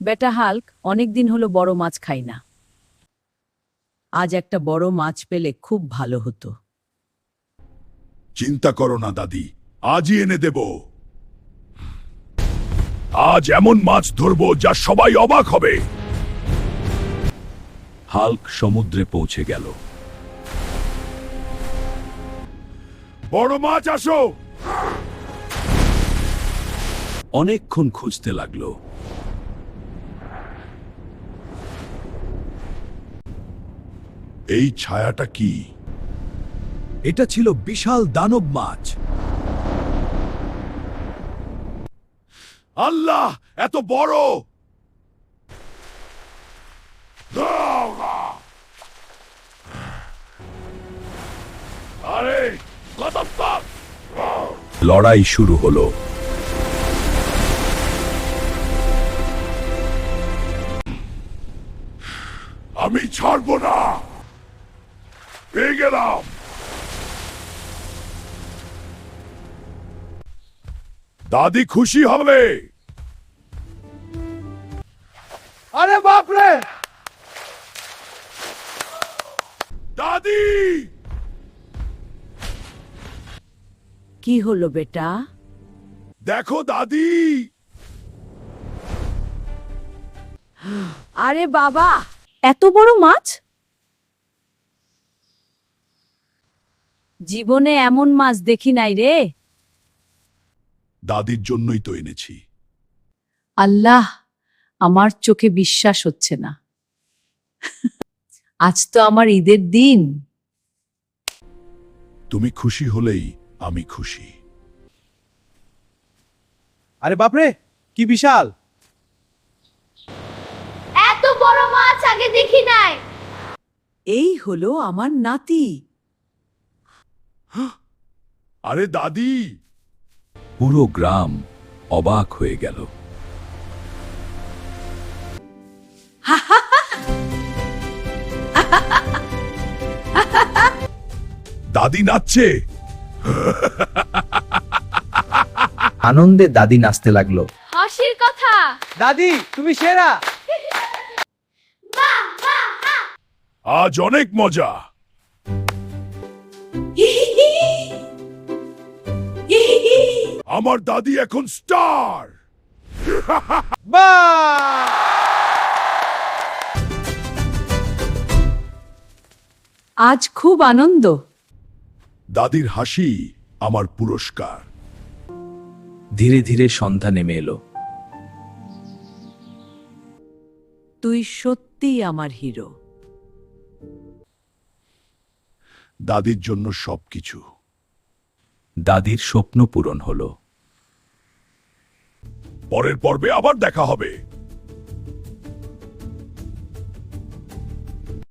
বেটা হাল্ক, অনেকদিন হলো বড় মাছ খাই না। আজ একটা বড় মাছ পেলে খুব ভালো হতো। চিন্তা করো না দাদি, আজই এনে দেব। আজ এমন মাছ ধরবো যা সবাই অবাক হবে। হাল্ক সমুদ্রে পৌঁছে গেল। বড় মাছ আসো। অনেকক্ষণ খুঁজতে লাগলো। এই ছায়াটা কি? এটা ছিল বিশাল দানব মাছ। আল্লাহ, এত বড়! আরে লড়াই শুরু হলো। আমি ছাড়বো না। পেয়ে গেলাম। দাদি খুশি হবে। আরে বাপরে! দাদি! কি হলো বেটা? দেখো দাদি! আরে বাবা, এত বড় মাছ! জীবনে এমন মাছ দেখি নাই রে। দাদির জন্যই তো এনেছি। আল্লাহ, আমার চোখে বিশ্বাস হচ্ছে না। আজ তো আমার ঈদের দিন। তুমি খুশি হলেই আমি খুশি। আরে বাপরে, কি বিশাল! এত বড় মাছ আগে দেখি নাই। এই হলো আমার নাতি। আরে দাদি! পুরো গ্রাম অবাক হয়ে গেল। দাদি নাচছে। আনন্দে দাদি নাচতে লাগলো। হাসির কথা। দাদি, তুমি সেরা! আজ অনেক মজা। আমার দাদি এখন স্টার। বাহ! আজ খুব আনন্দ। দাদির হাসি আমার পুরস্কার। ধীরে ধীরে সন্ধ্যা নেমে এলো। তুই সত্যিই আমার হিরো। দাদির জন্য সবকিছু। দাদির স্বপ্ন পূরণ হলো। পরের পর্বে আবার দেখা হবে।